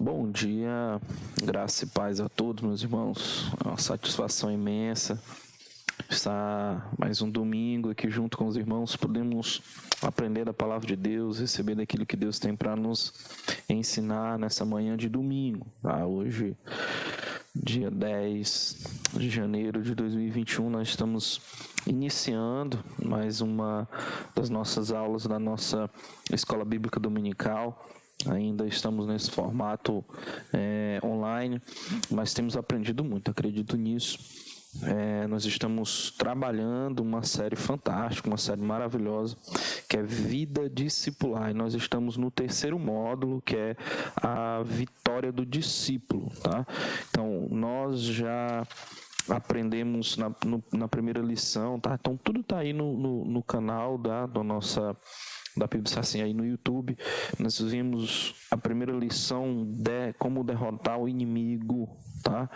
Bom dia, graça e paz a todos, meus irmãos. É uma satisfação imensa estar mais um domingo aqui junto com os irmãos. Podemos aprender da palavra de Deus, receber daquilo que Deus tem para nos ensinar nessa manhã de domingo. Hoje, dia 10 de janeiro de 2021, nós estamos iniciando mais uma das nossas aulas da nossa Escola Bíblica Dominical. Ainda estamos nesse formato online, mas temos aprendido muito, acredito nisso. Nós estamos trabalhando uma série fantástica, uma série maravilhosa, que é Vida Discipular. E nós estamos no terceiro módulo, que é a vitória do discípulo. Tá? Então, nós já aprendemos na primeira lição, tá? Então tudo está aí no canal da nossa da PIBS assim aí no YouTube. Nós vimos a primeira lição de como derrotar o inimigo, tá?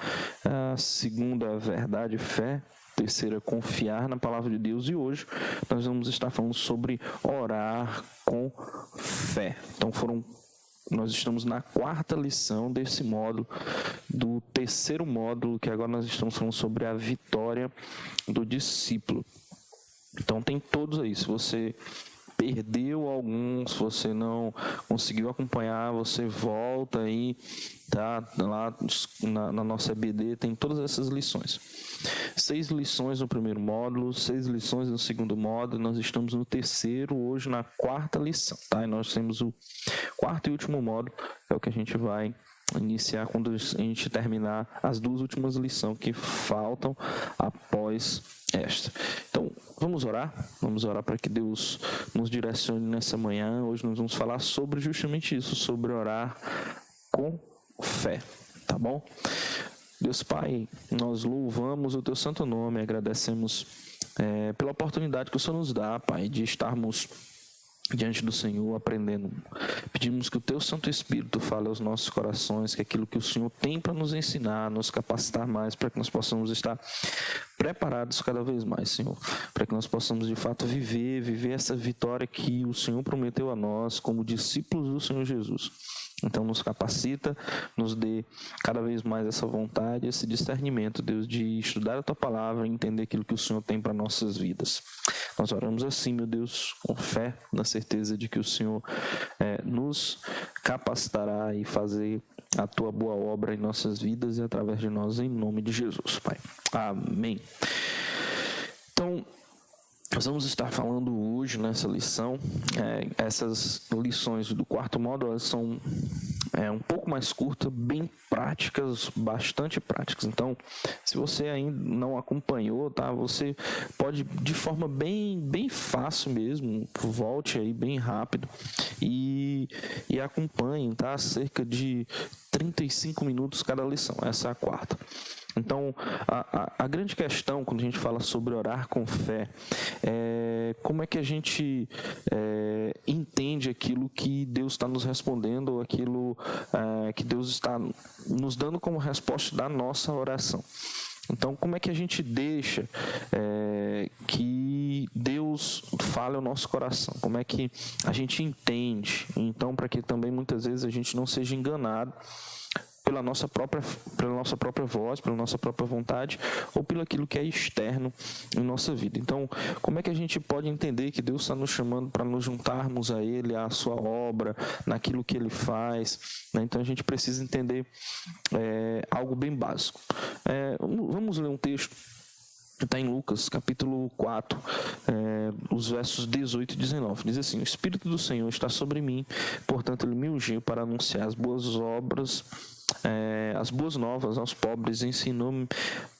A segunda, a fé. Terceira, confiar na palavra de Deus. E hoje nós vamos estar falando sobre orar com fé. Então nós estamos na quarta lição desse módulo, do terceiro módulo, que agora nós estamos falando sobre a vitória do discípulo. Então tem todos aí. Se você perdeu alguns, se você não conseguiu acompanhar, você volta aí, tá? Lá na nossa EBD tem todas essas lições. 6 lições no primeiro módulo, 6 lições no segundo módulo. Nós estamos no terceiro, hoje na quarta lição, tá? E nós temos o quarto e último módulo, é o que a gente vai iniciar quando a gente terminar as 2 últimas lições que faltam após esta. Então, vamos orar para que Deus nos direcione nessa manhã. Hoje nós vamos falar sobre justamente isso, sobre orar com fé, tá bom? Deus Pai, nós louvamos o Teu santo nome, agradecemos pela oportunidade que o Senhor nos dá, Pai, de estarmos diante do Senhor, aprendendo. Pedimos que o Teu Santo Espírito fale aos nossos corações, que aquilo que o Senhor tem para nos ensinar, nos capacitar mais, para que nós possamos estar preparados cada vez mais, Senhor, para que nós possamos de fato viver essa vitória que o Senhor prometeu a nós como discípulos do Senhor Jesus. Então nos capacita, nos dê cada vez mais essa vontade, esse discernimento, Deus, de estudar a Tua Palavra e entender aquilo que o Senhor tem para nossas vidas. Nós oramos assim, meu Deus, com fé, na certeza de que o Senhor nos capacitará e fazer a Tua boa obra em nossas vidas e através de nós, em nome de Jesus, Pai. Amém. Então, nós vamos estar falando hoje nessa lição, essas lições do quarto módulo, elas são um pouco mais curtas, bem práticas, bastante práticas. Então, se você ainda não acompanhou, tá? Você pode, de forma bem fácil mesmo, volte aí bem rápido e acompanhe, tá? Cerca de 35 minutos cada lição, essa é a quarta. Então, a grande questão, quando a gente fala sobre orar com fé, é como é que a gente entende aquilo que Deus está nos respondendo, ou aquilo que Deus está nos dando como resposta da nossa oração. Então, como é que a gente deixa que Deus fale ao nosso coração? Como é que a gente entende? Então, para que também muitas vezes a gente não seja enganado pela nossa própria voz, pela nossa própria vontade, ou pelo aquilo que é externo em nossa vida. Então, como é que a gente pode entender que Deus está nos chamando para nos juntarmos a Ele, à Sua obra, naquilo que Ele faz, né? Então, a gente precisa entender algo bem básico. Vamos ler um texto que está em Lucas, capítulo 4, os versos 18 e 19. Diz assim: O Espírito do Senhor está sobre mim, portanto Ele me ungiu para anunciar as boas obras, as boas novas aos pobres, ensinou-me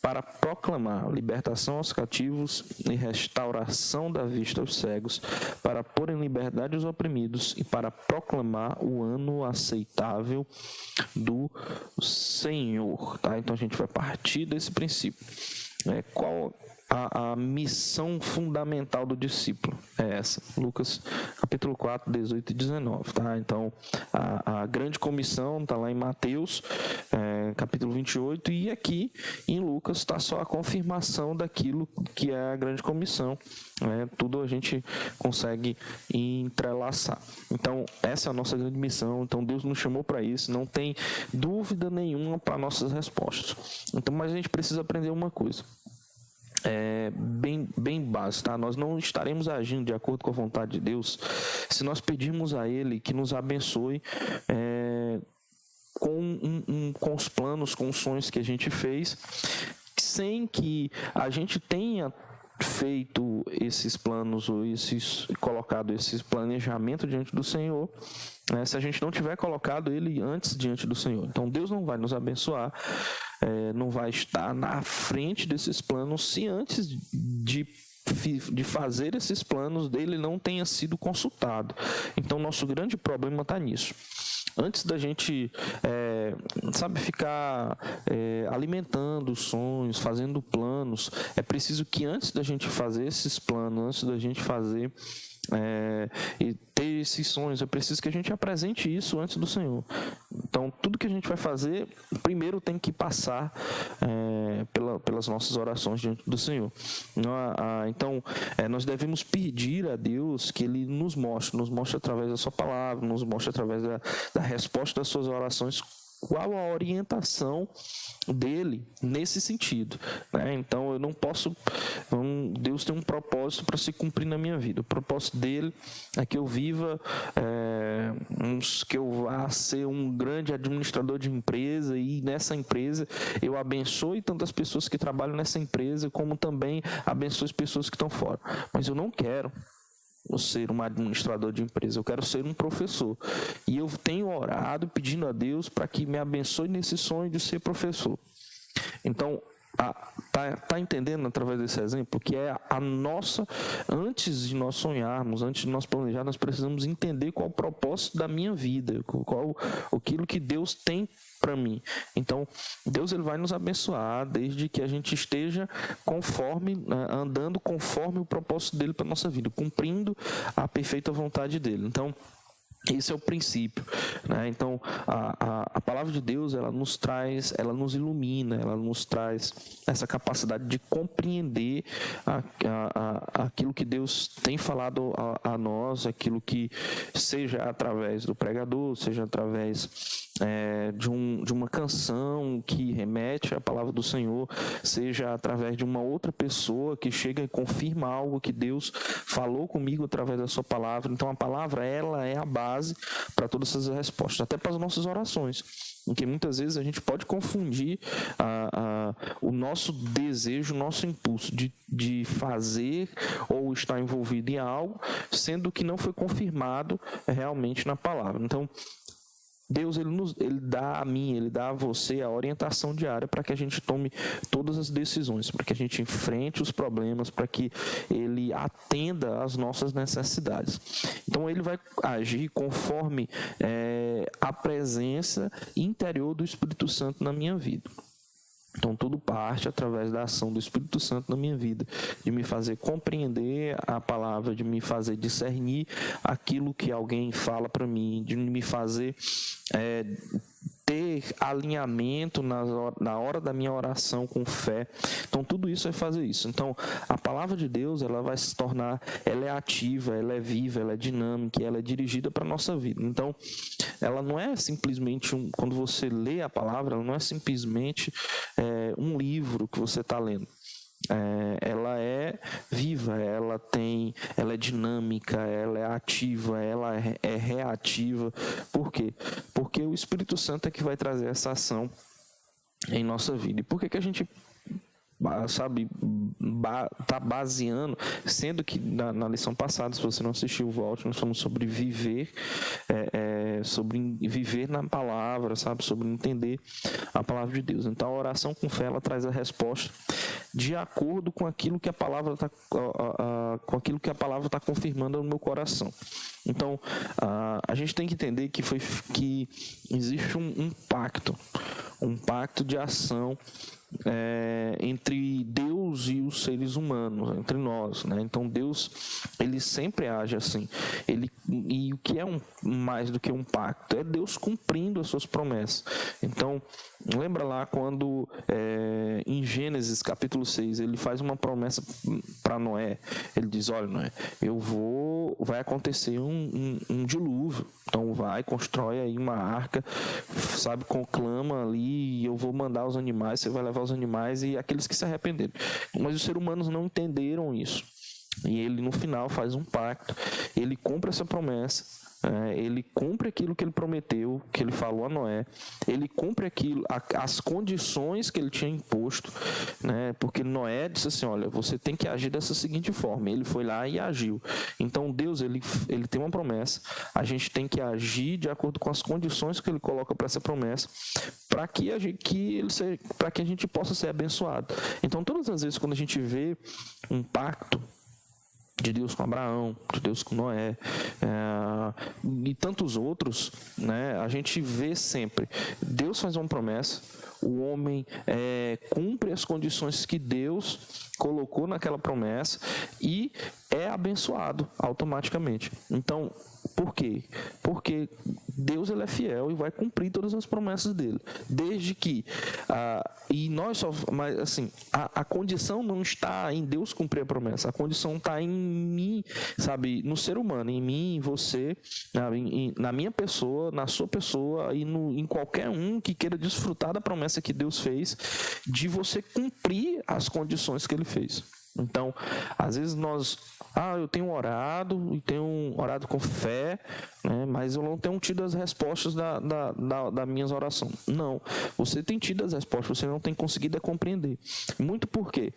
para proclamar libertação aos cativos e restauração da vista aos cegos, para pôr em liberdade os oprimidos e para proclamar o ano aceitável do Senhor. Tá? Então a gente vai partir desse princípio. a missão fundamental do discípulo é essa. Lucas capítulo 4, 18 e 19, tá? Então, a grande comissão está lá em Mateus, capítulo 28, e aqui em Lucas está só a confirmação daquilo que é a grande comissão. Tudo a gente consegue entrelaçar. Então, essa é a nossa grande missão. Então, Deus nos chamou para isso, não tem dúvida nenhuma para nossas respostas. Então, mas a gente precisa aprender uma coisa. Bem básico, tá? Nós não estaremos agindo de acordo com a vontade de Deus se nós pedirmos a Ele que nos abençoe com os planos, com os sonhos que a gente fez, sem que a gente tenha feito esses planos ou colocado esses planejamentos diante do Senhor, se a gente não tiver colocado ele antes diante do Senhor. Então Deus não vai nos abençoar, não vai estar na frente desses planos se antes de fazer esses planos dele não tenha sido consultado. Então nosso grande problema está nisso. Antes da gente, ficar alimentando sonhos, fazendo planos, é preciso que antes da gente fazer esses planos, antes da gente fazer e ter esses sonhos, é preciso que a gente apresente isso antes do Senhor. Então, tudo que a gente vai fazer, primeiro tem que passar pelas nossas orações diante do Senhor. Então, nós devemos pedir a Deus que Ele nos mostre através da Sua palavra, nos mostre através da resposta das Suas orações, qual a orientação dele nesse sentido, né? Então eu não posso, Deus tem um propósito para se cumprir na minha vida. O propósito dele é que eu viva, que eu vá ser um grande administrador de empresa, e nessa empresa eu abençoe tanto as pessoas que trabalham nessa empresa como também abençoe as pessoas que estão fora. Mas eu não quero ser um administrador de empresa, eu quero ser um professor. E eu tenho orado pedindo a Deus para que me abençoe nesse sonho de ser professor. Então, tá entendendo através desse exemplo que a nossa, antes de nós sonharmos, antes de nós planejar, nós precisamos entender qual o propósito da minha vida, aquilo que Deus tem para mim. Então, Deus ele vai nos abençoar desde que a gente esteja andando conforme o propósito dele para nossa vida, cumprindo a perfeita vontade dele. Então, esse é o princípio, né? Então, a palavra de Deus, ela nos ilumina, ela nos traz essa capacidade de compreender aquilo que Deus tem falado a nós, aquilo que seja através do pregador, seja através de uma canção que remete à palavra do Senhor, seja através de uma outra pessoa que chega e confirma algo que Deus falou comigo através da sua palavra. Então a palavra, ela é a base para todas essas respostas, até para as nossas orações, em que muitas vezes a gente pode confundir o nosso desejo, o nosso impulso de fazer ou estar envolvido em algo, sendo que não foi confirmado realmente na palavra. Então Deus ele dá a mim, ele dá a você a orientação diária para que a gente tome todas as decisões, para que a gente enfrente os problemas, para que ele atenda às nossas necessidades. Então ele vai agir conforme a presença interior do Espírito Santo na minha vida. Então tudo parte através da ação do Espírito Santo na minha vida, de me fazer compreender a palavra, de me fazer discernir aquilo que alguém fala para mim, de me fazer ter alinhamento na hora da minha oração com fé. Então tudo isso é fazer isso. Então a palavra de Deus, ela vai se tornar, ela é ativa, ela é viva, ela é dinâmica, ela é dirigida para a nossa vida. Então ela não é simplesmente quando você lê a palavra, ela não é simplesmente um livro que você está lendo. Ela é viva, ela é dinâmica, ela é ativa, ela é reativa. Por quê? Porque o Espírito Santo é que vai trazer essa ação em nossa vida. E por que a gente está baseando, sendo que na lição passada, se você não assistiu, volte, nós falamos sobre viver, sobre viver na palavra, sobre entender a palavra de Deus. Então a oração com fé, ela traz a resposta de acordo com aquilo que a palavra está confirmando no meu coração. Então, a gente tem que entender que existe um pacto de ação entre Deus e os seres humanos, entre nós, né? Então Deus, ele sempre age assim. E o que é mais do que um pacto? É Deus cumprindo as suas promessas. Então, lembra lá quando em Gênesis capítulo 6, ele faz uma promessa para Noé. Ele diz: olha, Noé, vai acontecer um dilúvio. Então constrói aí uma arca, sabe, conclama ali, e eu vou mandar os animais, você vai levar os animais e aqueles que se arrependeram. Mas os seres humanos não entenderam isso. E ele, no final, faz um pacto. Ele cumpre essa promessa. Ele cumpre aquilo que ele prometeu, que ele falou a Noé. Ele cumpre as condições que ele tinha imposto, né? Porque Noé disse assim: olha, você tem que agir dessa seguinte forma. Ele foi lá e agiu. Então Deus, ele tem uma promessa. A gente tem que agir de acordo com as condições que ele coloca para essa promessa, para que a gente possa ser abençoado. Então, todas as vezes quando a gente vê um pacto de Deus com Abraão, de Deus com Noé, e tantos outros, né? A gente vê sempre, Deus faz uma promessa, o homem cumpre as condições que Deus colocou naquela promessa e é abençoado automaticamente. Então, por quê? Porque Deus, ele é fiel e vai cumprir todas as promessas dele, desde que mas assim, a condição não está em Deus cumprir a promessa, a condição está em mim, sabe, no ser humano, em mim, em você, na minha pessoa, na sua pessoa e em qualquer um que queira desfrutar da promessa que Deus fez, de você cumprir as condições que ele fez. Então, às vezes eu tenho orado e tenho orado com fé, né, mas eu não tenho tido as respostas das minhas orações. Não, você tem tido as respostas, você não tem conseguido compreender. Muito porque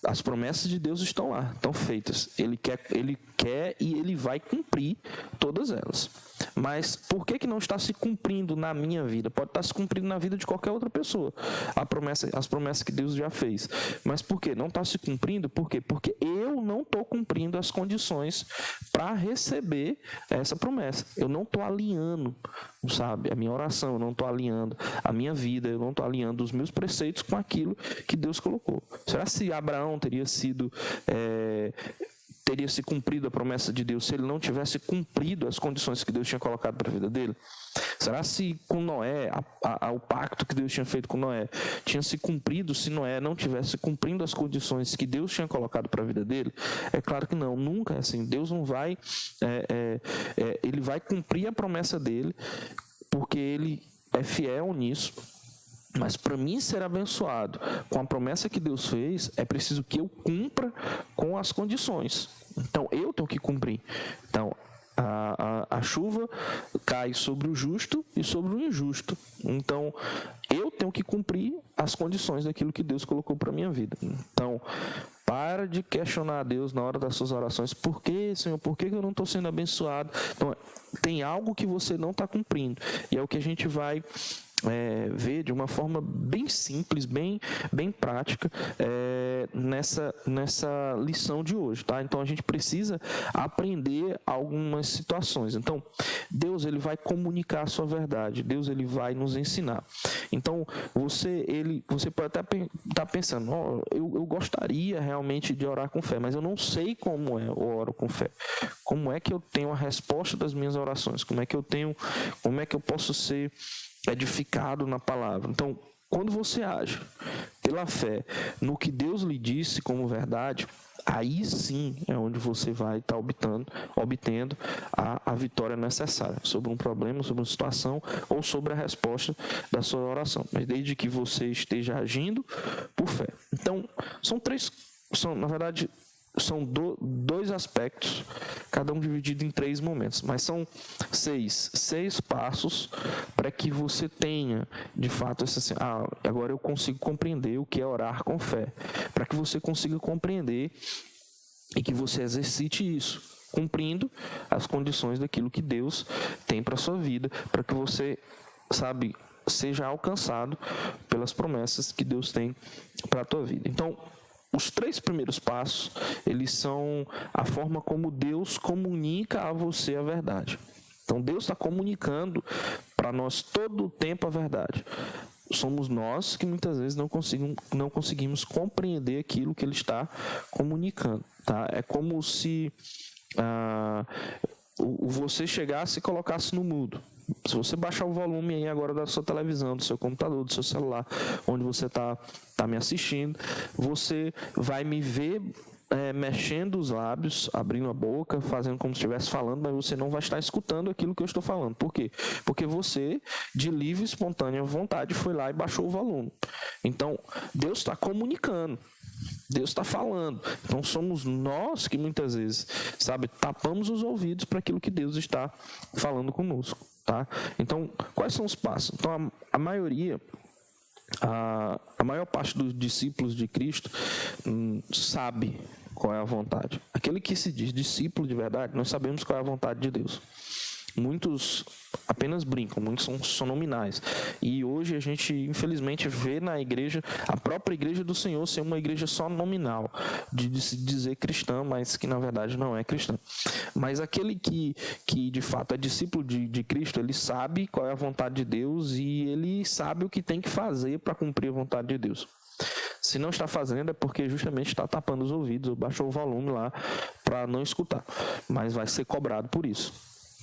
as promessas de Deus estão lá, estão feitas. Ele quer e ele vai cumprir todas elas. Mas por que não está se cumprindo na minha vida? Pode estar se cumprindo na vida de qualquer outra pessoa, as promessas que Deus já fez. Mas por que não está se cumprindo? Por quê? Porque eu não estou cumprindo as condições para receber essa promessa. Eu não estou alinhando, sabe, a minha oração, eu não estou alinhando a minha vida, eu não estou alinhando os meus preceitos com aquilo que Deus colocou. Será que Abraão teria se cumprido a promessa de Deus se ele não tivesse cumprido as condições que Deus tinha colocado para a vida dele? Será se com Noé, o pacto que Deus tinha feito com Noé, tinha se cumprido se Noé não tivesse cumprindo as condições que Deus tinha colocado para a vida dele? É claro que não, nunca é assim. Deus não vai, ele vai cumprir a promessa dele, porque ele é fiel nisso. Mas para mim ser abençoado com a promessa que Deus fez, é preciso que eu cumpra com as condições. Então, eu tenho que cumprir. Então, a chuva cai sobre o justo e sobre o injusto. Então, eu tenho que cumprir as condições daquilo que Deus colocou para a minha vida. Então, para de questionar a Deus na hora das suas orações. Por que, Senhor? Por que eu não estou sendo abençoado? Então, tem algo que você não está cumprindo. E é o que a gente vai ver de uma forma bem simples, bem prática, nessa lição de hoje, tá? Então a gente precisa aprender algumas situações. Então Deus, ele vai comunicar a sua verdade, Deus, ele vai nos ensinar. Então você pode até estar pensando: eu gostaria realmente de orar com fé, mas eu não sei como eu oro com fé. Como é que eu tenho a resposta das minhas orações? Como é que eu posso ser edificado na palavra? Então, quando você age pela fé no que Deus lhe disse como verdade, aí sim é onde você vai estar obtendo a vitória necessária sobre um problema, sobre uma situação ou sobre a resposta da sua oração. Mas desde que você esteja agindo por fé. Então, na verdade, são dois aspectos, cada um dividido em 3 momentos, mas são 6 passos para que você tenha, de fato, assim, agora eu consigo compreender o que é orar com fé, para que você consiga compreender e que você exercite isso, cumprindo as condições daquilo que Deus tem para a sua vida, para que você, seja alcançado pelas promessas que Deus tem para a tua vida. Então, os 3 primeiros passos, eles são a forma como Deus comunica a você a verdade. Então, Deus está comunicando para nós todo o tempo a verdade. Somos nós que muitas vezes não conseguimos compreender aquilo que Ele está comunicando. Tá? É como se você chegasse e colocasse no mudo. Se você baixar o volume aí agora da sua televisão, do seu computador, do seu celular, onde você está me assistindo, você vai me ver mexendo os lábios, abrindo a boca, fazendo como se estivesse falando, mas você não vai estar escutando aquilo que eu estou falando. Por quê? Porque você, de livre e espontânea vontade, foi lá e baixou o volume. Então, Deus está comunicando. Deus está falando. Então somos nós que muitas vezes, tapamos os ouvidos para aquilo que Deus está falando conosco, tá? Então, quais são os passos? Então, a maioria, a maior parte dos discípulos de Cristo sabe qual é a vontade. Aquele que se diz discípulo de verdade, nós sabemos qual é a vontade de Deus. Muitos apenas brincam, muitos são nominais. E hoje a gente, infelizmente, vê na igreja, a própria igreja do Senhor ser uma igreja só nominal, de se dizer cristã, mas que na verdade não é cristã. Mas aquele que de fato é discípulo de Cristo, ele sabe qual é a vontade de Deus e ele sabe o que tem que fazer para cumprir a vontade de Deus. Se não está fazendo é porque justamente está tapando os ouvidos, ou baixou o volume lá para não escutar, mas vai ser cobrado por isso.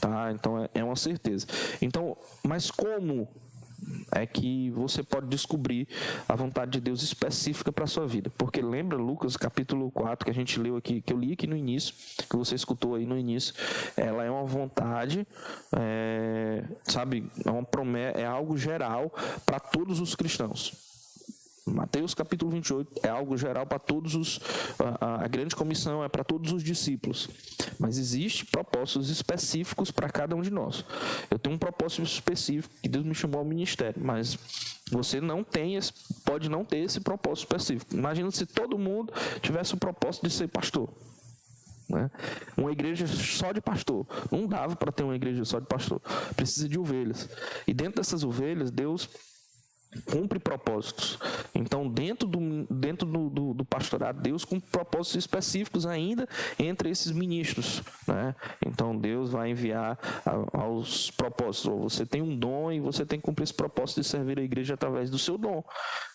Tá? Então é uma certeza. Então, mas como é que você pode descobrir a vontade de Deus específica para a sua vida? Porque lembra Lucas capítulo 4 que a gente leu aqui, que eu li aqui no início, que você escutou aí no início, ela é uma vontade, é uma promessa, é algo geral para todos os cristãos. Mateus capítulo 28 é algo geral para todos a grande comissão é para todos os discípulos, mas existem propósitos específicos para cada um de nós. Eu tenho um propósito específico que Deus me chamou ao ministério, mas você pode não ter esse propósito específico. Imagina se todo mundo tivesse o propósito de ser pastor, né? Uma igreja só de pastor, não dava para ter uma igreja só de pastor, precisa de ovelhas, e dentro dessas ovelhas Deus cumpre propósitos. Então, dentro do pastorado, Deus cumpre propósitos específicos ainda entre esses ministros, né? Então, Deus vai enviar aos propósitos. Você tem um dom e você tem que cumprir esse propósito de servir a igreja através do seu dom.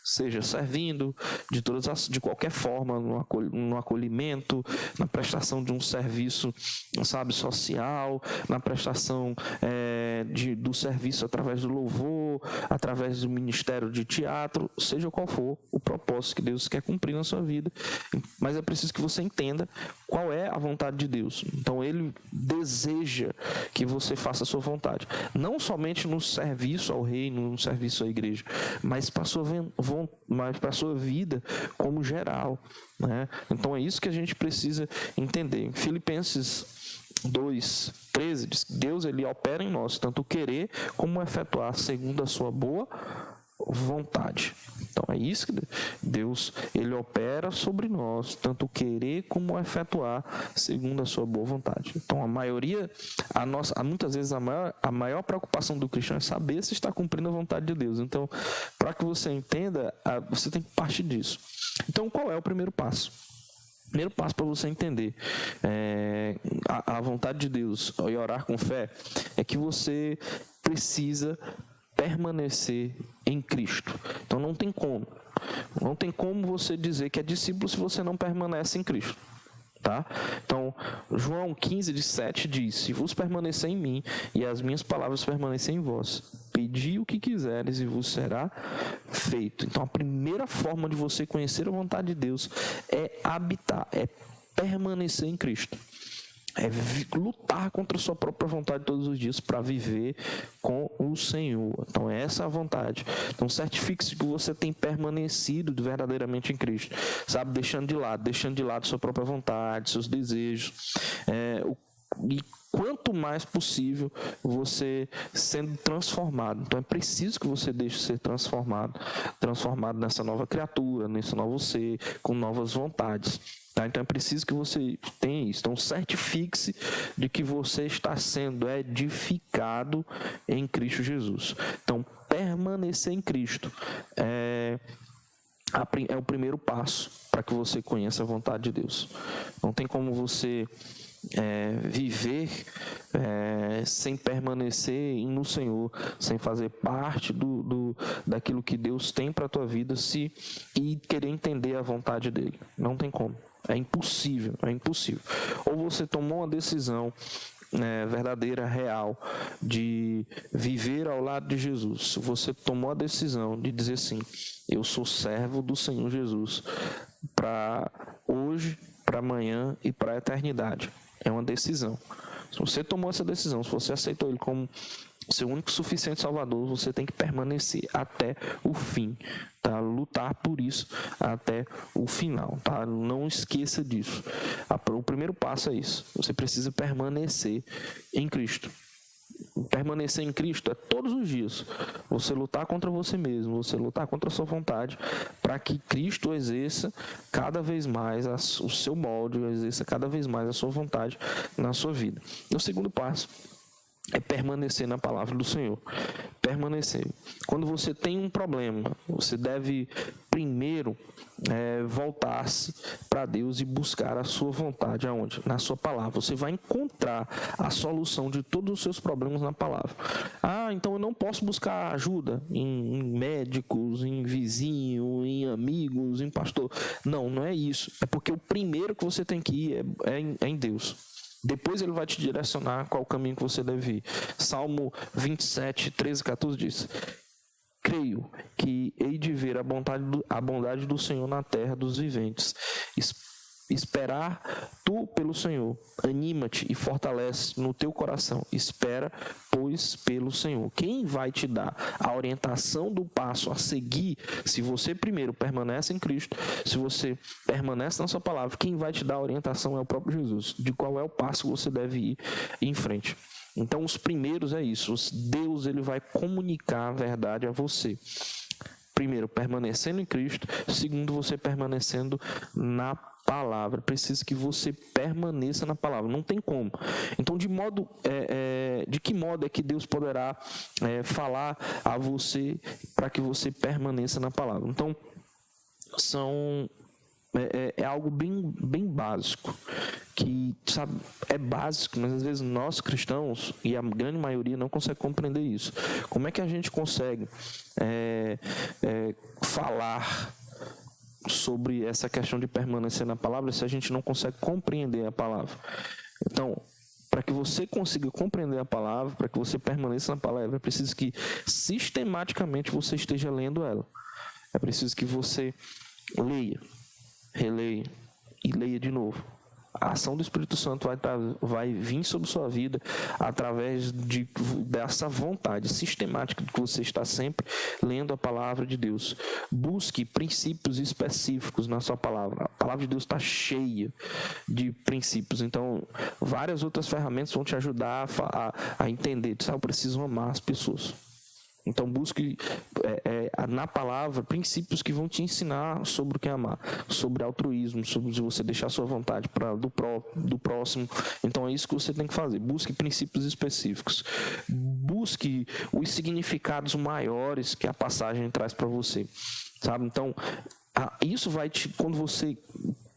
Seja servindo de qualquer forma, no acolhimento, na prestação de um serviço, social, na prestação do serviço através do louvor, através do ministério de teatro, seja qual for o propósito que Deus quer cumprir na sua vida. Mas é preciso que você entenda qual é a vontade de Deus. Então, Ele deseja que você faça a sua vontade. Não somente no serviço ao reino, no serviço à igreja, mas para a sua vida como geral, né? Então, é isso que a gente precisa entender. Em Filipenses 2:13 diz que Deus ele opera em nós, tanto o querer como o efetuar segundo a sua boa vontade. Então é isso que Deus ele opera sobre nós, tanto o querer como o efetuar segundo a sua boa vontade. Então muitas vezes a maior preocupação do cristão é saber se está cumprindo a vontade de Deus. Então, para que você entenda, você tem que partir disso. Então, qual é o primeiro passo? O primeiro passo para você entender a vontade de Deus e orar com fé é que você precisa permanecer em Cristo. Então não tem como você dizer que é discípulo se você não permanece em Cristo, tá? Então João 15:7 diz: se vos permanecer em mim e as minhas palavras permanecerem em vós, pedi o que quiseres e vos será feito. Então a primeira forma de você conhecer a vontade de Deus é habitar, é permanecer em Cristo. É lutar contra a sua própria vontade todos os dias para viver com o Senhor. Então essa é a vontade. Então certifique-se que você tem permanecido verdadeiramente em Cristo, deixando de lado sua própria vontade, seus desejos, e quanto mais possível você sendo transformado. Então é preciso que você deixe ser transformado nessa nova criatura, nesse novo ser, com novas vontades. Tá? Então é preciso que você tenha isso. Então certifique-se de que você está sendo edificado em Cristo Jesus. Então permanecer em Cristo é o primeiro passo para que você conheça a vontade de Deus. Não tem como você viver sem permanecer no Senhor, sem fazer parte daquilo que Deus tem para a tua vida, e querer entender a vontade dele. Não tem como. É impossível, é impossível. Ou você tomou uma decisão verdadeira, real, de viver ao lado de Jesus. Você tomou a decisão de dizer assim: eu sou servo do Senhor Jesus, para hoje, para amanhã e para a eternidade. É uma decisão. Se você tomou essa decisão, se você aceitou Ele como seu único e suficiente Salvador, você tem que permanecer até o fim, tá? Lutar por isso até o final, tá? Não esqueça disso. O primeiro passo é isso. Você precisa permanecer em Cristo. Permanecer em Cristo é todos os dias você lutar contra você mesmo, você lutar contra a sua vontade, para que Cristo exerça cada vez mais o seu molde, exerça cada vez mais a sua vontade na sua vida. E o segundo passo é permanecer na palavra do Senhor. Permanecer. Quando você tem um problema, você deve primeiro voltar-se para Deus e buscar a sua vontade. Aonde? Na sua palavra. Você vai encontrar a solução de todos os seus problemas na palavra. Então eu não posso buscar ajuda em médicos, em vizinho, em amigos, em pastor. Não é isso. É porque o primeiro que você tem que ir é em Deus. Depois ele vai te direcionar qual caminho que você deve ir. Salmo 27, 13 e 14 diz: creio que hei de ver a bondade do Senhor na terra dos viventes. Esperar tu pelo Senhor. Anima-te e fortalece no teu coração. Espera, pois, pelo Senhor. Quem vai te dar a orientação do passo a seguir, se você primeiro permanece em Cristo, se você permanece na sua palavra, quem vai te dar a orientação é o próprio Jesus, de qual é o passo que você deve ir em frente. Então, os primeiros é isso. Deus ele vai comunicar a verdade a você. Primeiro, permanecendo em Cristo. Segundo, você permanecendo na palavra. Precisa que você permaneça na palavra. Não tem como. Então, de que modo é que Deus poderá falar a você para que você permaneça na palavra? Então, é algo bem básico, que sabe, é básico, mas às vezes nós cristãos, e a grande maioria, não consegue compreender isso. Como é que a gente consegue falar sobre essa questão de permanecer na palavra se a gente não consegue compreender a palavra? Então, para que você consiga compreender a palavra, para que você permaneça na palavra, é preciso que sistematicamente você esteja lendo ela. É preciso que você leia, releia e leia de novo. A ação do Espírito Santo vai vir sobre sua vida através dessa vontade sistemática de que você está sempre lendo a palavra de Deus. Busque princípios específicos na sua palavra. A palavra de Deus está cheia de princípios. Então, várias outras ferramentas vão te ajudar a entender. Eu preciso amar as pessoas. Então busque na palavra princípios que vão te ensinar sobre o que é amar, sobre altruísmo, sobre você deixar a sua vontade do próximo. Então é isso que você tem que fazer. Busque princípios específicos. Busque os significados maiores que a passagem traz para você. Sabe? Então, isso vai quando você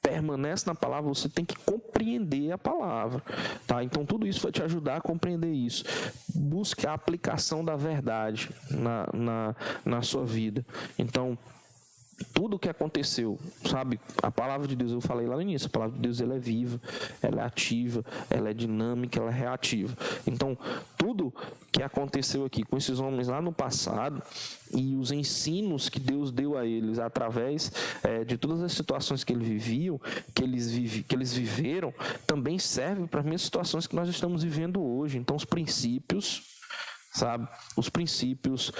permanece na palavra, você tem que compreender a palavra, tá? Então tudo isso vai te ajudar a compreender isso. Busque a aplicação da verdade na sua vida. Então, tudo o que aconteceu, sabe? A palavra de Deus, eu falei lá no início, a palavra de Deus ela é viva, ela é ativa, ela é dinâmica, ela é reativa. Então, tudo que aconteceu aqui com esses homens lá no passado e os ensinos que Deus deu a eles através de todas as situações que eles viviam, que eles viveram, também serve para as mesmas situações que nós estamos vivendo hoje. Então, os princípios, sabe? Os princípios,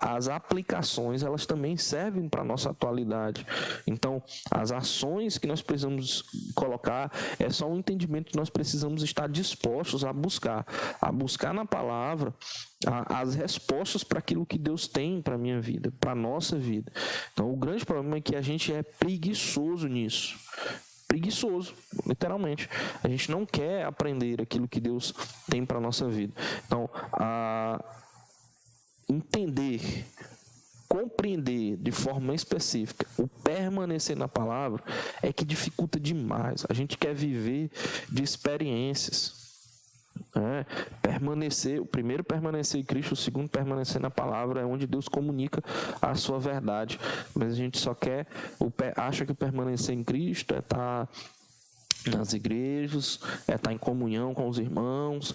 as aplicações, elas também servem para a nossa atualidade. Então, as ações que nós precisamos colocar é só um entendimento que nós precisamos estar dispostos a buscar na palavra as respostas para aquilo que Deus tem para a minha vida, para a nossa vida. Então, o grande problema é que a gente é preguiçoso nisso. Preguiçoso, literalmente. A gente não quer aprender aquilo que Deus tem para a nossa vida. Então, entender compreender de forma específica o permanecer na palavra é que dificulta demais. A gente quer viver de experiências. Permanecer, o primeiro permanecer em Cristo, o segundo permanecer na palavra, é onde Deus comunica a sua verdade. Mas a gente só quer, acha que permanecer em Cristo é estar nas igrejas, é estar em comunhão com os irmãos,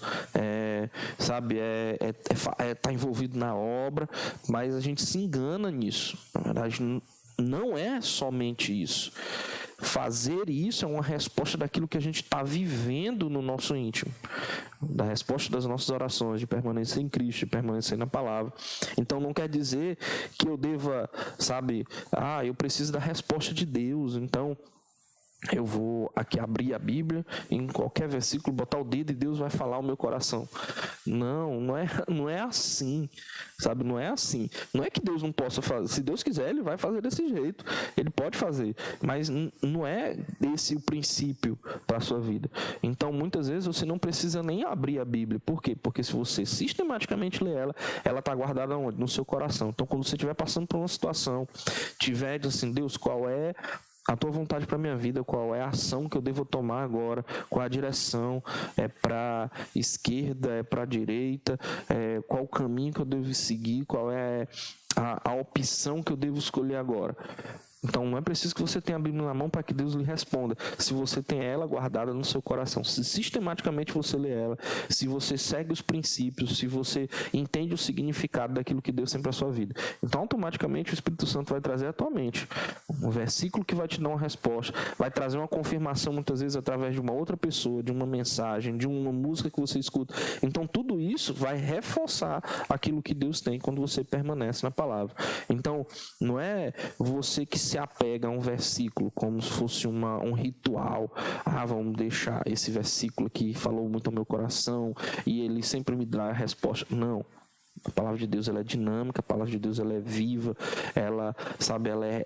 estar envolvido na obra, mas a gente se engana nisso. Na verdade, não é somente isso. Fazer isso é uma resposta daquilo que a gente está vivendo no nosso íntimo, da resposta das nossas orações, de permanecer em Cristo, de permanecer na palavra. Então não quer dizer que eu deva, eu preciso da resposta de Deus, então eu vou aqui abrir a Bíblia, em qualquer versículo, botar o dedo e Deus vai falar ao meu coração. Não é assim, Não é assim. Não é que Deus não possa fazer. Se Deus quiser, Ele vai fazer desse jeito. Ele pode fazer. Mas não é esse o princípio para a sua vida. Então, muitas vezes, você não precisa nem abrir a Bíblia. Por quê? Porque se você sistematicamente ler ela está guardada onde? No seu coração. Então, quando você estiver passando por uma situação, tiver assim, Deus, qual é a tua vontade para a minha vida, qual é a ação que eu devo tomar agora, qual a direção, é para esquerda, é para direita, qual o caminho que eu devo seguir, qual é a opção que eu devo escolher agora. Então não é preciso que você tenha a Bíblia na mão para que Deus lhe responda. Se você tem ela guardada no seu coração, se sistematicamente você lê ela, se você segue os princípios, se você entende o significado daquilo que Deus tem para a sua vida, então automaticamente o Espírito Santo vai trazer à tua mente um versículo que vai te dar uma resposta, vai trazer uma confirmação muitas vezes através de uma outra pessoa, de uma mensagem, de uma música que você escuta. Então tudo isso vai reforçar aquilo que Deus tem quando você permanece na palavra. Então não é você que se apega a um versículo como se fosse um ritual. Vamos deixar esse versículo aqui, falou muito ao meu coração e ele sempre me dá a resposta. Não. A palavra de Deus ela é dinâmica, a palavra de Deus ela é viva, ela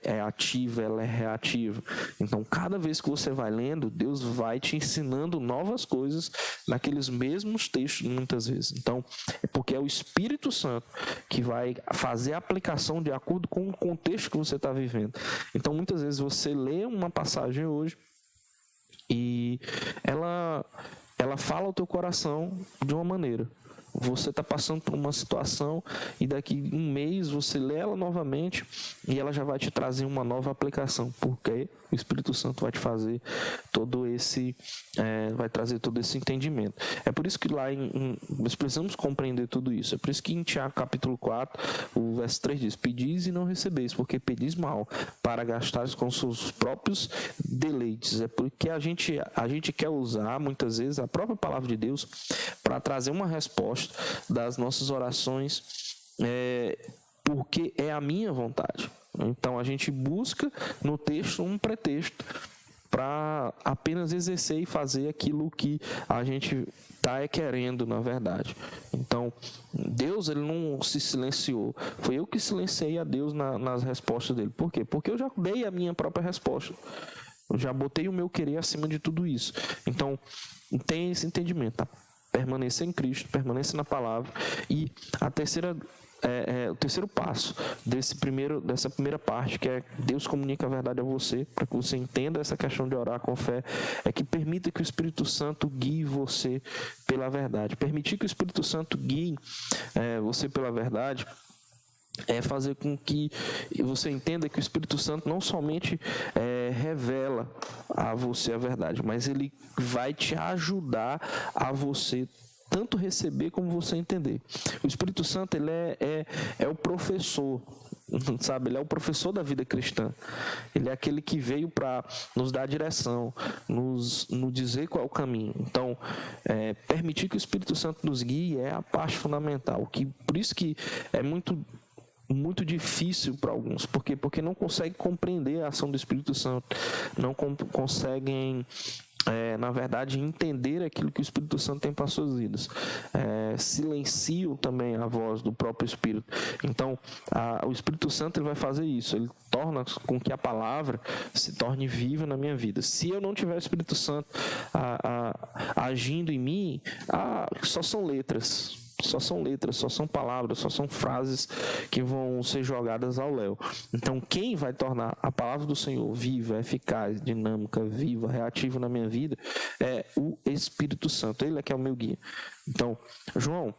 é ativa, ela é reativa. Então, cada vez que você vai lendo, Deus vai te ensinando novas coisas naqueles mesmos textos, muitas vezes. Então, é porque é o Espírito Santo que vai fazer a aplicação de acordo com o contexto que você está vivendo. Então, muitas vezes você lê uma passagem hoje e ela fala ao teu coração de uma maneira. Você está passando por uma situação e daqui um mês você lê ela novamente e ela já vai te trazer uma nova aplicação, porque o Espírito Santo vai te fazer vai trazer todo esse entendimento. É por isso que lá nós precisamos compreender tudo isso. É por isso que em Tiago capítulo 4, o verso 3 diz: pedis e não recebeis, porque pedis mal, para gastares com seus próprios deleites. É porque a gente quer usar muitas vezes a própria palavra de Deus para trazer uma resposta das nossas orações, porque é a minha vontade. Então a gente busca no texto um pretexto para apenas exercer e fazer aquilo que a gente está querendo, na verdade. Então Deus ele não se silenciou, foi eu que silenciei a Deus nas respostas dele. Por quê? Porque eu já dei a minha própria resposta. Eu já botei o meu querer acima de tudo isso. Então tem esse entendimento, tá? Permanecer em Cristo, permanecer na palavra. E o terceiro passo dessa primeira parte, que é Deus comunica a verdade a você, para que você entenda essa questão de orar com fé, é que permita que o Espírito Santo guie você pela verdade. Permitir que o Espírito Santo guie você pela verdade é fazer com que você entenda que o Espírito Santo não somente revela a você a verdade, mas ele vai te ajudar a você tanto receber como você entender. O Espírito Santo ele é o professor, sabe? Ele é o professor da vida cristã. Ele é aquele que veio para nos dar direção, nos dizer qual é o caminho. Então, permitir que o Espírito Santo nos guie é a parte fundamental. Por isso que é muito difícil para alguns. Por quê? Porque não conseguem compreender a ação do Espírito Santo, não conseguem, na verdade, entender aquilo que o Espírito Santo tem para as suas vidas. Silenciam também a voz do próprio Espírito. Então, o Espírito Santo ele vai fazer isso, ele torna com que a palavra se torne viva na minha vida. Se eu não tiver o Espírito Santo agindo em mim, só são letras. só são letras, só são palavras, só são frases que vão ser jogadas ao léu. Então, quem vai tornar a palavra do Senhor viva, eficaz, dinâmica, viva, reativa na minha vida é o Espírito Santo. Ele é que é o meu guia. Então, João,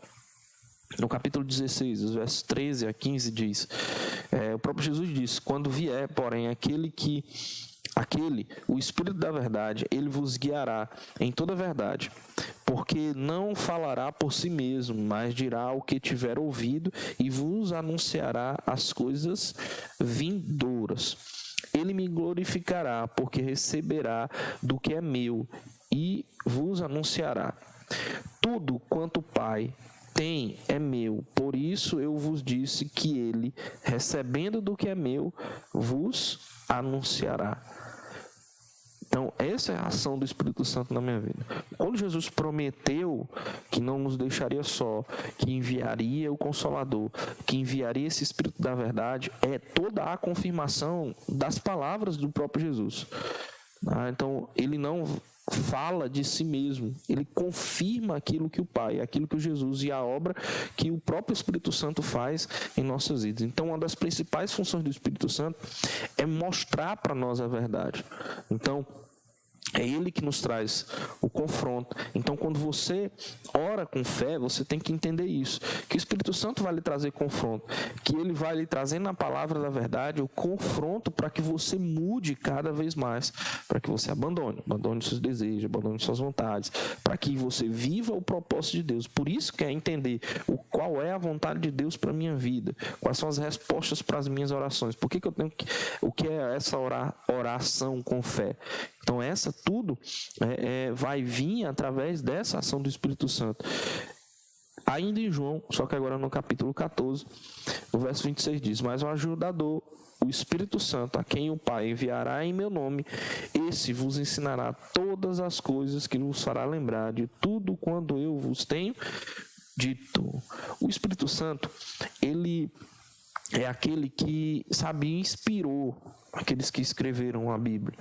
no capítulo 16, os versos 13 a 15 diz, o próprio Jesus disse: quando vier, porém, o Espírito da verdade, ele vos guiará em toda a verdade, porque não falará por si mesmo, mas dirá o que tiver ouvido e vos anunciará as coisas vindouras. Ele me glorificará, porque receberá do que é meu e vos anunciará. Tudo quanto o Pai tem é meu, por isso eu vos disse que ele, recebendo do que é meu, vos anunciará. Então, essa é a ação do Espírito Santo na minha vida. Quando Jesus prometeu que não nos deixaria só, que enviaria o Consolador, que enviaria esse Espírito da verdade, é toda a confirmação das palavras do próprio Jesus. Então, ele não fala de si mesmo, ele confirma aquilo que o Pai, aquilo que o Jesus e a obra que o próprio Espírito Santo faz em nossas vidas. Então, uma das principais funções do Espírito Santo é mostrar para nós a verdade. Então, é ele que nos traz o confronto. Então, quando você ora com fé, você tem que entender isso, que o Espírito Santo vai lhe trazer confronto, que ele vai lhe trazer na palavra da verdade o confronto para que você mude cada vez mais, para que você abandone seus desejos, abandone suas vontades, para que você viva o propósito de Deus. Por isso que é entender qual é a vontade de Deus para a minha vida, quais são as respostas para as minhas orações, por que eu tenho que, o que é essa oração com fé. Então, essa tudo vai vir através dessa ação do Espírito Santo. Ainda em João, só que agora no capítulo 14, o verso 26 diz: mas o ajudador, o Espírito Santo, a quem o Pai enviará em meu nome, esse vos ensinará todas as coisas que vos fará lembrar de tudo quanto eu vos tenho dito. O Espírito Santo, ele é aquele que, inspirou aqueles que escreveram a Bíblia.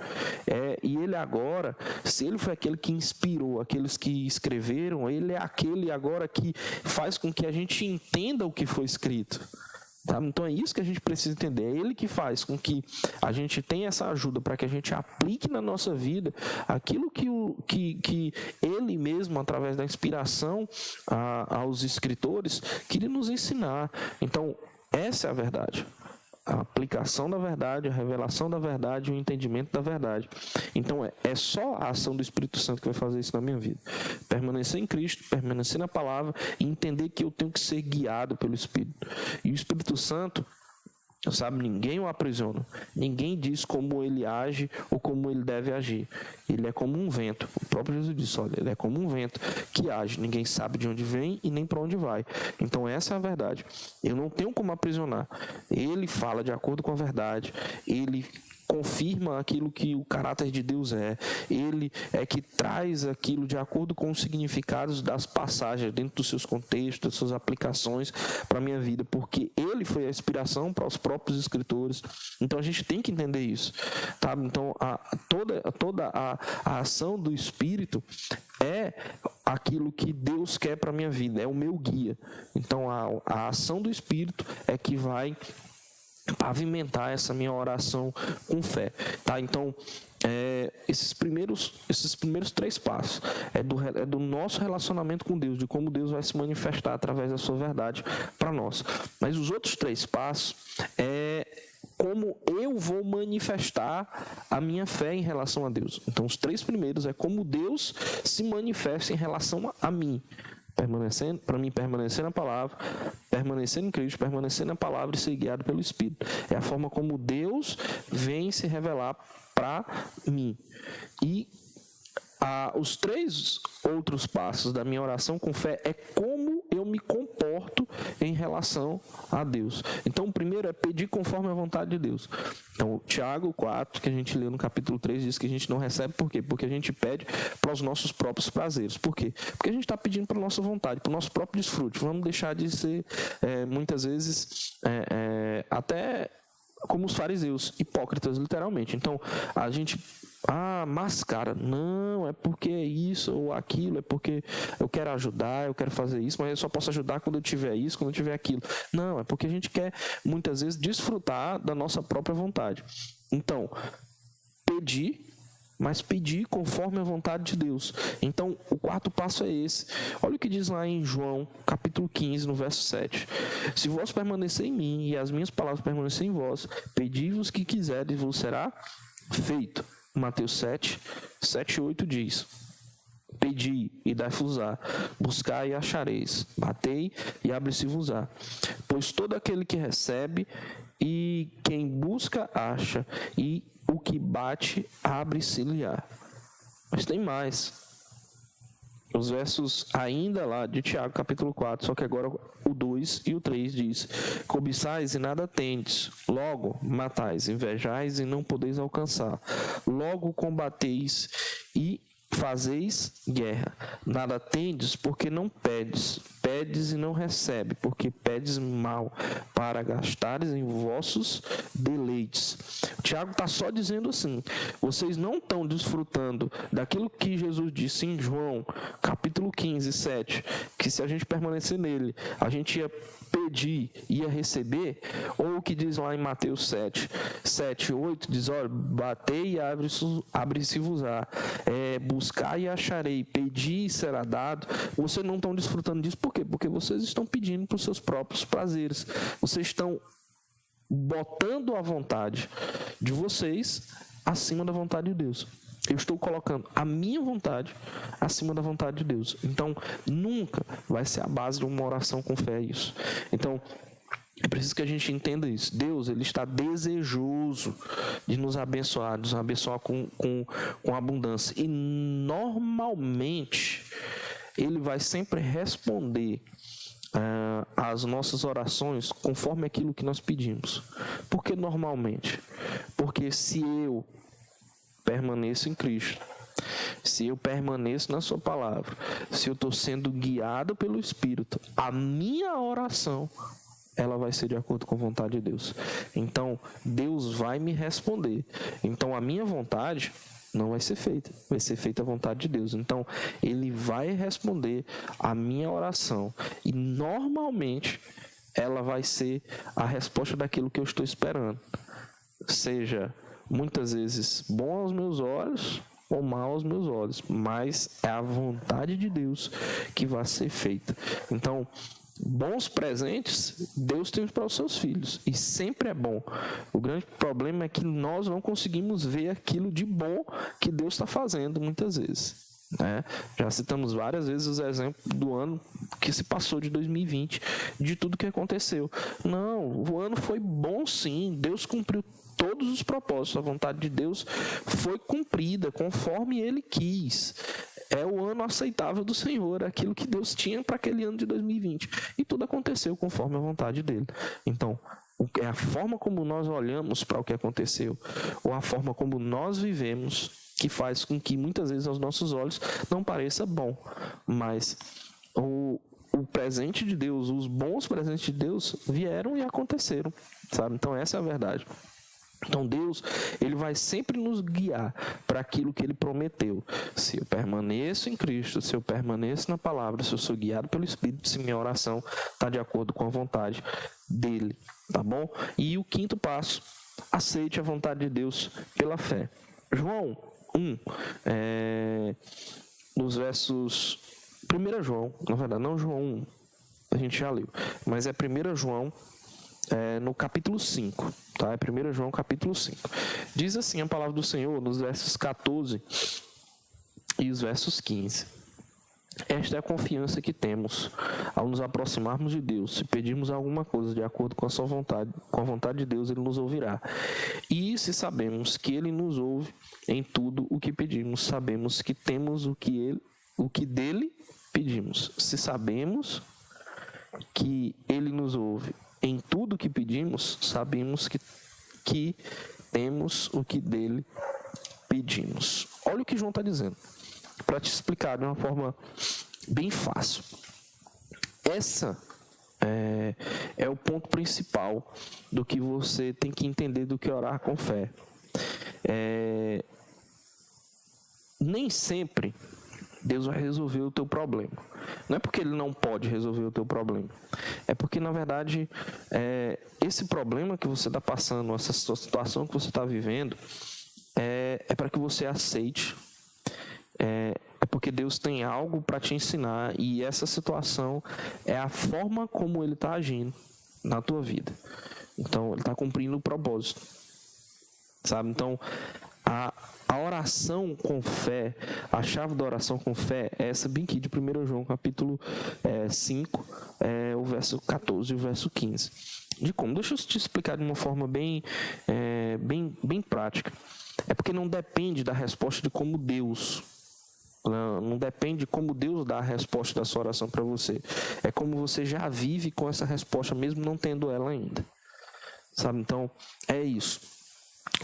E ele agora, se ele foi aquele que inspirou aqueles que escreveram, ele é aquele agora que faz com que a gente entenda o que foi escrito. Tá? Então é isso que a gente precisa entender. É ele que faz com que a gente tenha essa ajuda para que a gente aplique na nossa vida aquilo que ele mesmo, através da inspiração aos escritores, queria nos ensinar. Então, essa é a verdade. A aplicação da verdade, a revelação da verdade, o entendimento da verdade. Então, é só a ação do Espírito Santo que vai fazer isso na minha vida. Permanecer em Cristo, permanecer na palavra e entender que eu tenho que ser guiado pelo Espírito. E o Espírito Santo, ninguém o aprisiona. Ninguém diz como ele age ou como ele deve agir. Ele é como um vento. O próprio Jesus disse, ele é como um vento que age. Ninguém sabe de onde vem e nem para onde vai. Então essa é a verdade. Eu não tenho como aprisionar. Ele fala de acordo com a verdade. Ele confirma aquilo que o caráter de Deus é. Ele é que traz aquilo de acordo com os significados das passagens, dentro dos seus contextos, das suas aplicações para a minha vida, porque ele foi a inspiração para os próprios escritores. Então a gente tem que entender isso. Tá? Então toda a ação do Espírito é aquilo que Deus quer para a minha vida, é o meu guia. Então a ação do Espírito é que vai pavimentar essa minha oração com fé, tá? Então, esses primeiros 3 passos é do nosso relacionamento com Deus, de como Deus vai se manifestar através da sua verdade para nós. Mas os outros 3 passos é como eu vou manifestar a minha fé em relação a Deus. Então, os 3 primeiros é como Deus se manifesta em relação a mim. Permanecer na palavra, permanecer em Cristo, permanecer na palavra e ser guiado pelo Espírito. É a forma como Deus vem se revelar para mim. E os 3 outros passos da minha oração com fé é como eu me comporto em relação a Deus. Então, o primeiro é pedir conforme a vontade de Deus. Então, Tiago 4, que a gente leu no capítulo 3, diz que a gente não recebe, por quê? Porque a gente pede para os nossos próprios prazeres. Por quê? Porque a gente está pedindo para a nossa vontade, para o nosso próprio desfrute. Vamos deixar de ser, muitas vezes, até como os fariseus, hipócritas, literalmente. Então, a gente mascara, não, é porque é isso ou aquilo, é porque eu quero ajudar, eu quero fazer isso, mas eu só posso ajudar quando eu tiver isso, quando eu tiver aquilo. Não, é porque a gente quer, muitas vezes, desfrutar da nossa própria vontade. Então, pedir, mas pedir conforme a vontade de Deus. Então, o quarto passo é esse. Olha o que diz lá em João, capítulo 15, no verso 7. Se vós permanecer em mim e as minhas palavras permanecerem em vós, pedi-vos que quiserdes, vos será feito. Mateus 7, 7 e 8 diz: pedi e dai-vos-á, buscai e achareis, batei e abre-se-vos-á. Pois todo aquele que recebe e quem busca acha, e o que bate abre-se-lhe-á. Mas tem mais. Os versos ainda lá de Tiago, capítulo 4, só que agora o 2 e o 3 diz: cobiçais e nada tendes, logo matais, invejais e não podeis alcançar, logo combateis e fazeis guerra. Nada tendes porque não pedes, pedes e não recebe, porque pedes mal, para gastares em vossos deleites. O Tiago está só dizendo assim: vocês não estão desfrutando daquilo que Jesus disse em João, capítulo 15, 7, que se a gente permanecer nele, a gente ia pedir, ia receber, ou o que diz lá em Mateus 7, 7 e 8, diz: olha, batei e abre-se-vos-á, buscar e acharei, pedir e será dado. Vocês não estão desfrutando disso, por quê? Porque vocês estão pedindo para os seus próprios prazeres, vocês estão botando a vontade de vocês acima da vontade de Deus. Eu estou colocando a minha vontade acima da vontade de Deus. Então, nunca vai ser a base de uma oração com fé isso. Então, é preciso que a gente entenda isso. Deus, ele está desejoso de nos abençoar com abundância. E, normalmente, ele vai sempre responder as nossas orações conforme aquilo que nós pedimos. Por que normalmente? Porque se eu permaneço em Cristo, se eu permaneço na sua palavra, se eu estou sendo guiado pelo Espírito, a minha oração, ela vai ser de acordo com a vontade de Deus. Então, Deus vai me responder. Então, a minha vontade não vai ser feita, vai ser feita a vontade de Deus. Então, Ele vai responder a minha oração. E, normalmente, ela vai ser a resposta daquilo que eu estou esperando. Seja, muitas vezes, bom aos meus olhos ou mal aos meus olhos, mas é a vontade de Deus que vai ser feita. Então, bons presentes Deus tem para os seus filhos, e sempre é bom. O grande problema é que nós não conseguimos ver aquilo de bom que Deus está fazendo muitas vezes. Já citamos várias vezes os exemplos do ano que se passou de 2020, de tudo que aconteceu. Não, o ano foi bom sim, Deus cumpriu todos os propósitos, a vontade de Deus foi cumprida conforme Ele quis. É o ano aceitável do Senhor, aquilo que Deus tinha para aquele ano de 2020. E tudo aconteceu conforme a vontade dEle. Então, é a forma como nós olhamos para o que aconteceu, ou a forma como nós vivemos, que faz com que muitas vezes aos nossos olhos não pareça bom. Mas o presente de Deus, os bons presentes de Deus vieram e aconteceram, sabe? Então essa é a verdade. Então Deus, Ele vai sempre nos guiar para aquilo que Ele prometeu. Se eu permaneço em Cristo, se eu permaneço na palavra, se eu sou guiado pelo Espírito, se minha oração está de acordo com a vontade dEle, tá bom? E o quinto passo, aceite a vontade de Deus pela fé. João 1, nos versos... 1 João, na verdade, não João 1, a gente já leu, mas é 1 João, no capítulo 5, tá? É 1 João capítulo 5. Diz assim a palavra do Senhor nos versos 14 e os versos 15. Esta é a confiança que temos ao nos aproximarmos de Deus. Se pedirmos alguma coisa de acordo com a sua vontade, com a vontade de Deus, Ele nos ouvirá. E se sabemos que Ele nos ouve em tudo o que pedimos, sabemos que temos o que dele pedimos. Se sabemos que Ele nos ouve em tudo o que pedimos, sabemos que temos o que dele pedimos. Olha o que João está dizendo, para te explicar de uma forma bem fácil. Essa é o ponto principal do que você tem que entender do que orar com fé. Nem sempre Deus vai resolver o teu problema. Não é porque Ele não pode resolver o teu problema. É porque, na verdade, esse problema que você está passando, essa situação que você está vivendo, é para que você aceite. É porque Deus tem algo para te ensinar, e essa situação é a forma como Ele está agindo na tua vida. Então, Ele está cumprindo o propósito. Sabe? Então, a oração com fé, a chave da oração com fé é essa bem aqui de 1 João, capítulo 5, o verso 14 e o verso 15. De como? Deixa eu te explicar de uma forma bem prática. É porque não depende da resposta de como Deus... Não depende de como Deus dá a resposta da sua oração para você. É como você já vive com essa resposta, mesmo não tendo ela ainda. Sabe? Então, é isso.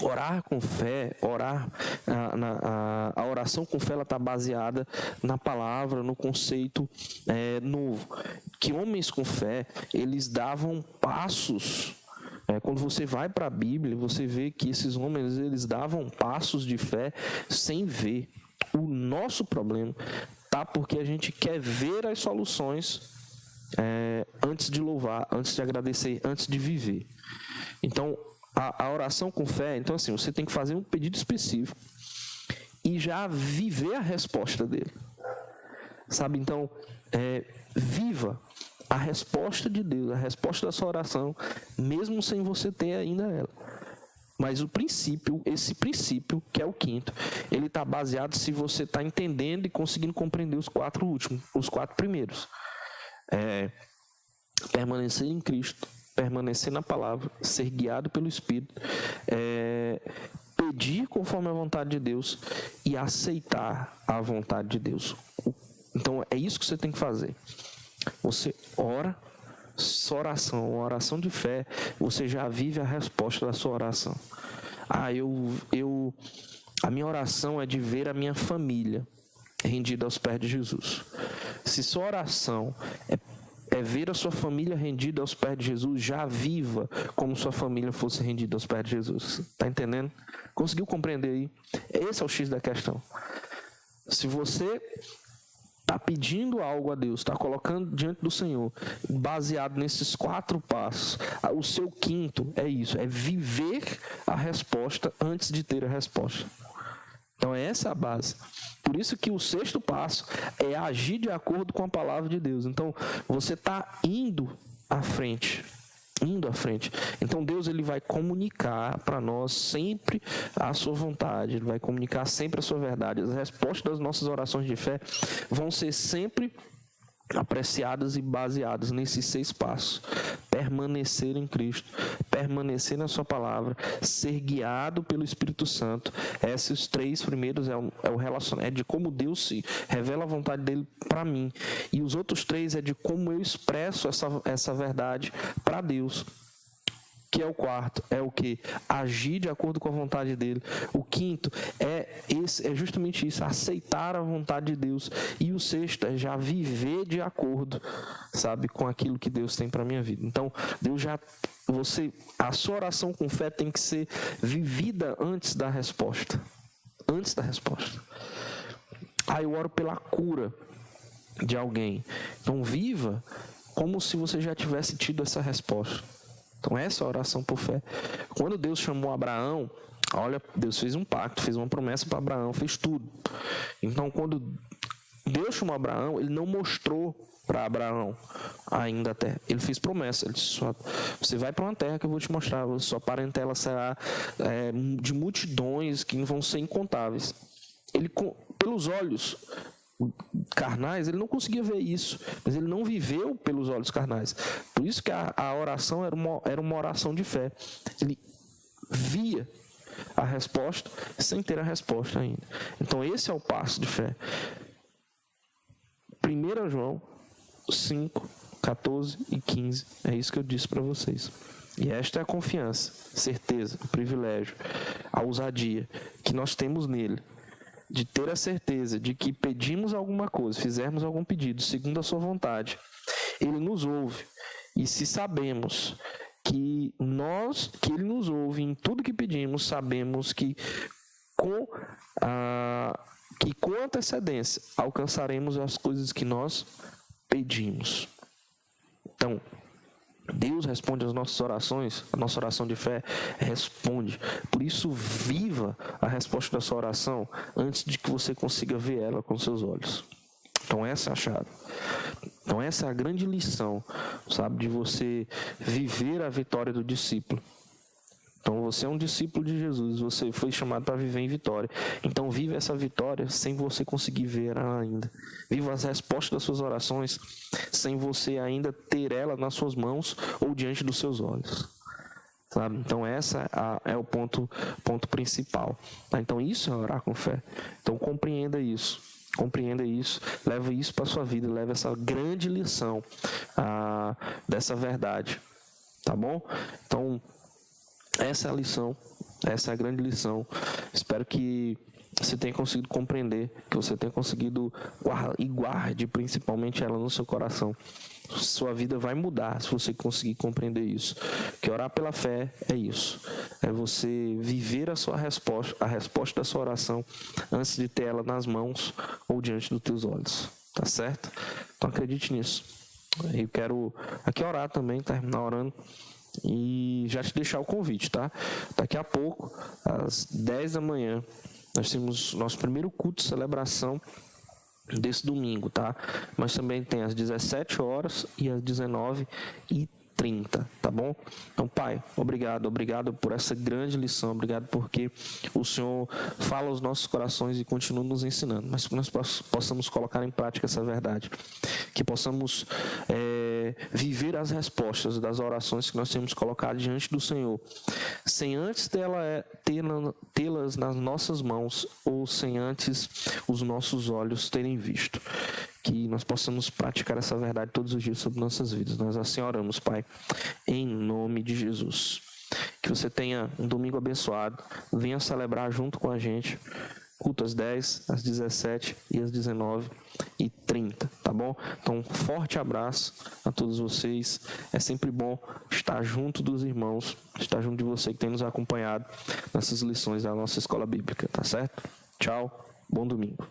Orar com fé, a oração com fé, ela está baseada na palavra, no conceito novo. Que homens com fé, eles davam passos. Quando você vai para a Bíblia, você vê que esses homens, eles davam passos de fé sem ver. O nosso problema tá porque a gente quer ver as soluções antes de louvar, antes de agradecer, antes de viver. Então, a oração com fé, então assim, você tem que fazer um pedido específico e já viver a resposta dele. Sabe? Então, viva a resposta de Deus, a resposta da sua oração, mesmo sem você ter ainda ela. Mas esse princípio, que é o quinto, ele está baseado se você está entendendo e conseguindo compreender os 4 primeiros. Permanecer em Cristo, permanecer na palavra, ser guiado pelo Espírito, pedir conforme a vontade de Deus e aceitar a vontade de Deus. Então, é isso que você tem que fazer. Você ora, sua oração, uma oração de fé, você já vive a resposta da sua oração. A minha oração é de ver a minha família rendida aos pés de Jesus. Se sua oração é ver a sua família rendida aos pés de Jesus, já viva como sua família fosse rendida aos pés de Jesus. Está entendendo? Conseguiu compreender aí? Esse é o X da questão. Se você está pedindo algo a Deus, está colocando diante do Senhor, baseado nesses 4 passos, o seu quinto é isso, é viver a resposta antes de ter a resposta. Então essa é a base. Por isso que o 6º passo é agir de acordo com a palavra de Deus. Então você está indo à frente. Então Deus, ele vai comunicar para nós sempre a sua vontade, ele vai comunicar sempre a sua verdade. As respostas das nossas orações de fé vão ser sempre apreciadas e baseadas nesses 6 passos. Permanecer em Cristo, permanecer na sua palavra, ser guiado pelo Espírito Santo. Esses 3 primeiros é de como Deus se revela a vontade dele para mim. E os outros 3 é de como eu expresso essa verdade para Deus. Que é o 4, é o que? Agir de acordo com a vontade dele. O 5º é justamente isso, aceitar a vontade de Deus. E o 6º é já viver de acordo, sabe, com aquilo que Deus tem para a minha vida. Então, a sua oração com fé tem que ser vivida antes da resposta. Antes da resposta. Eu oro pela cura de alguém. Então, viva como se você já tivesse tido essa resposta. Então, essa é a oração por fé. Quando Deus chamou Abraão, olha, Deus fez um pacto, fez uma promessa para Abraão, fez tudo. Então, quando Deus chamou Abraão, ele não mostrou para Abraão ainda a terra. Ele fez promessa. Ele disse, você vai para uma terra que eu vou te mostrar, sua parentela será de multidões que vão ser incontáveis. Ele, pelos olhos carnais, ele não conseguia ver isso, mas ele não viveu pelos olhos carnais. Por isso que a oração era uma oração de fé. Ele via a resposta sem ter a resposta ainda. Então esse é o passo de fé. 1 João 5, 14 e 15, é isso que eu disse para vocês. E esta é a confiança, certeza, o privilégio, a ousadia que nós temos nele, de ter a certeza de que pedimos alguma coisa, fizermos algum pedido segundo a sua vontade, ele nos ouve E se sabemos que Ele nos ouve em tudo que pedimos, sabemos que com antecedência alcançaremos as coisas que nós pedimos. Então, Deus responde às nossas orações, a nossa oração de fé responde. Por isso, viva a resposta da sua oração antes de que você consiga ver ela com seus olhos. Então, essa é a chave. Então, essa é a grande lição, sabe, de você viver a vitória do discípulo. Então, você é um discípulo de Jesus, você foi chamado para viver em vitória. Então, viva essa vitória sem você conseguir ver ela ainda. Viva as respostas das suas orações sem você ainda ter ela nas suas mãos ou diante dos seus olhos. Sabe? Então, essa é o ponto principal. Tá? Então, isso é orar com fé. Então, compreenda isso, leve isso para a sua vida, leve essa grande lição dessa verdade. Tá bom? Então, essa é a lição, essa é a grande lição. Espero que você tenha conseguido compreender, que você tenha conseguido guarde principalmente ela no seu coração. Sua vida vai mudar se você conseguir compreender isso. Que orar pela fé é isso. É você viver a sua resposta, a resposta da sua oração antes de ter ela nas mãos ou diante dos teus olhos. Tá certo? Então acredite nisso. Eu quero aqui orar também, terminar orando. E já te deixar o convite, tá? Daqui a pouco, às 10 da manhã, nós temos nosso primeiro culto de celebração desse domingo, tá? Mas também tem às 17 horas e às 19h30, tá bom? Então, Pai, obrigado por essa grande lição, obrigado porque o Senhor fala aos nossos corações e continua nos ensinando, mas que nós possamos colocar em prática essa verdade, que possamos viver as respostas das orações que nós temos colocado diante do Senhor, sem antes tê-las nas nossas mãos ou sem antes os nossos olhos terem visto. Que nós possamos praticar essa verdade todos os dias sobre nossas vidas. Nós assim oramos, Pai, em nome de Jesus. Que você tenha um domingo abençoado. Venha celebrar junto com a gente. Culto às 10, às 17 e às 19h30, tá bom? Então, um forte abraço a todos vocês. É sempre bom estar junto dos irmãos, estar junto de você que tem nos acompanhado nessas lições da nossa escola bíblica, tá certo? Tchau, bom domingo.